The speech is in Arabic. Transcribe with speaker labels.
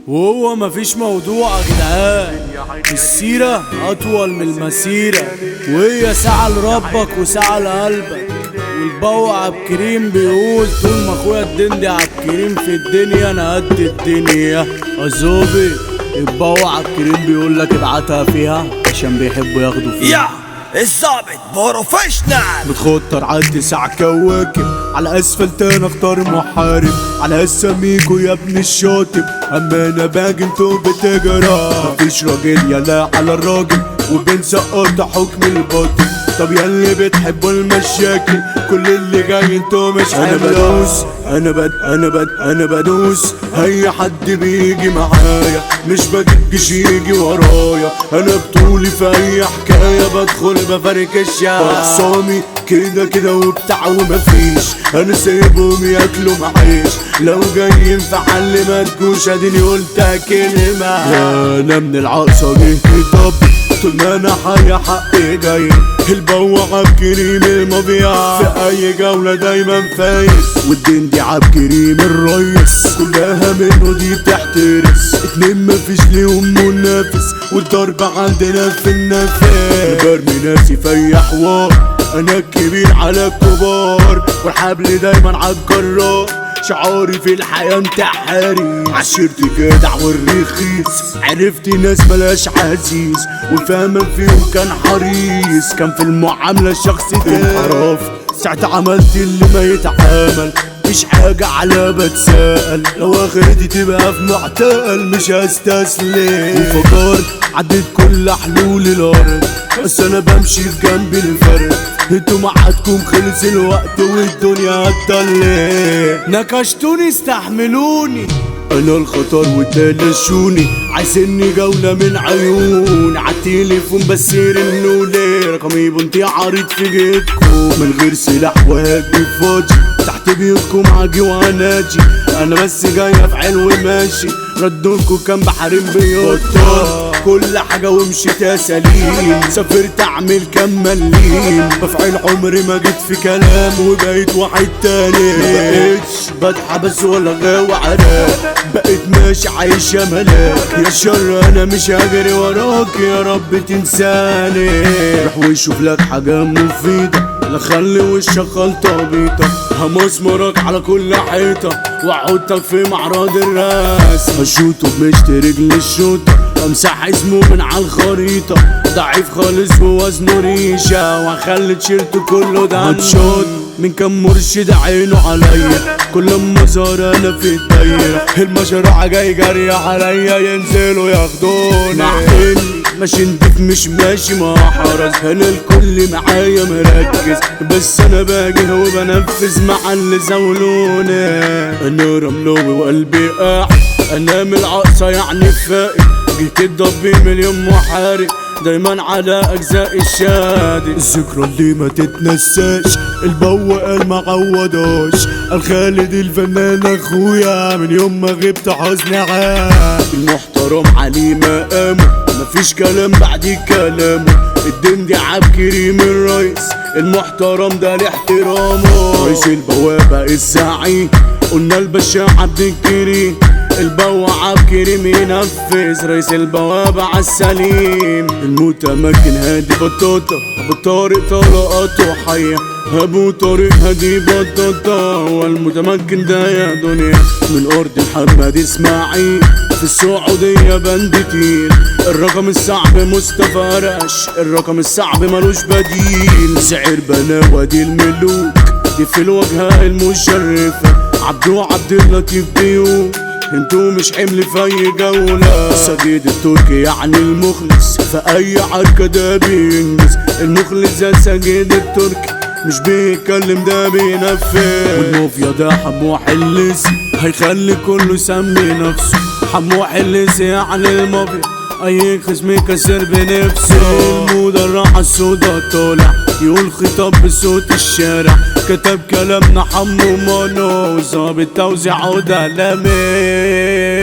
Speaker 1: وهو مفيش موضوع يا جدعان، السيرة أطول من المسيرة، وهي ساعة لربك وساعة لقلبك. والبو عبدالكريم بيقول طول ما اخويا الدندي عبدالكريم في الدنيا انا قد الدنيا. أزوبي البو عبدالكريم بيقول لك ابعتها فيها عشان بيحبوا ياخدوا فيها.
Speaker 2: الظابط بروفيشنال
Speaker 1: بتخطر على 9 كواكب، على اسفلت انا اختار محارب، على اساميكو يا ابن الشاطب، اما انا باجي انتو بتجرى. مفيش راجل يلا على الراجل وبنسقط حكم الباطل. طب يا اللي بتحبوا المشاكل كل اللي جاي انتو مش انا بدوس، انا بدوس اي حد بيجي معايا، مش بجيش يجي ورايا. انا بطولي في اي حكايه بدخل بفركش اخصامي كده وبتاع ومفيش. انا سايبهم ياكلوا معيش، لو جايين في حل ما تجوش اديني قلتها كلمه. انا من العقصه جه طب طول ما انا حي حقي جاي. البو عبدالكريم المبيع في اي جولة دايما فايز، والدندي عبدالكريم الريس كلها منه دي بتحترس. اتنين مفيش ليهم منافس والضرب عندنا في النفاس. برمي ناسي في اي حوار، انا الكبير على الكبار والحبل دايما عالجرار. شعاري في الحياة انتحاري، عشرتي جدع والرخيص، عرفت ناس ملاش عزيز والفهم فيهم كان حريص. كان في المعاملة الشخص ده انحراف، ساعتها عملت اللي ما يتعامل، مش حاجة على بتسأل، لو اخرتي تبقى في معتقل مش هستسلم. وفكرت عديت كل حلول الارض، بس انا بمشي في جنب الفرد. انتوا معادكم خلص الوقت والدنيا هتضلم. نكشتوني استحملوني انا الخطر وتلاشوني، عايزيني جولة من عيون عالتليفون بس رنولي. رقمي بنتي عريض في جيبكم من غير سلاح وهاجي فاضي، تحت بيوتكم عاجي وعناجي. انا بس جاية في علو ماشي، ردولكوا كان بحريم بيوتا كل حاجة ومشيت يا سليم. سافرت اعمل كام مليم، بفعل عمري ما جيت في كلام وبقيت واحد تاني. مبقتش بتحبس ولا غاوي عراق، بقيت ماشي عايش يا ملاك. يا شر انا مش هجري وراك يا رب تنساني. روح وشوف لك حاجة مفيدة، لا خلي وشك خلطة بيضة. همسمرك على كل حيطة واحطك في معرض الراس. هشوطه بمشت رجل الشوطة، امسح اسمه من على الخريطة. ضعيف خالص ووزنه ريشة، واخلي تيشيرته كله ده هتشوط من كم مرشد عينه عليا. كل ما ظهر انا في الدايرة المشروع جاي جري عليا، ينزلوا ياخدوني مع اني ماشي نضيف مش ماشي مع حرس. انا الكل معايا مركز، بس انا باجي وبنفذ مع اللي زولوني. انا رملوي وقلبي قاعد، انا من العقصة يعني فائد. جيت الضبي مليون محارب دايما على اجزاء الشادي. الذكرى اللي ما تتنساش، البو قال ما عوضاش. الخالد الفنان اخويا من يوم ما غبت حزن عام. المحترم عليه مقامه مفيش كلام بعد كلامه. الدندي عبدالكريم الريس المحترم ده لاحترامه. رئيس البوابة الزعيم قلنا الباشا عبدالكريم. البو عبدالكريم ينفذ، رئيس البوابة عالسليم. المتمكن هادي بطاطا، ابو طارق طلقاته حية. ابو طارق هادي بطاطا والمتمكن ده يا دنيا من ارض محمد اسماعيل في السعودية بندتين. الرقم الصعب مصطفى رش، الرقم الصعب ملوش بديل. سعر بناوادي الملوك دي في الواجهة المشرفة. عبدو عبد اللطيف ضيوف، انتو مش حمل في اي جولة. سجيد التركي يعني المخلص في اي عركة ده بينجز. المخلص ده سجيد التركي مش بيتكلم ده بينفذ. والمافيا ده حمو حلسي هيخلي كله يسمي نفسه. حمو حلسي يعني المافيا اي خصم يكسر بنفسه. المدرع السودا طالع يقول خطاب بصوت الشارع، كتب كلامنا حمو مانو ظابط توزيعه ده لامي.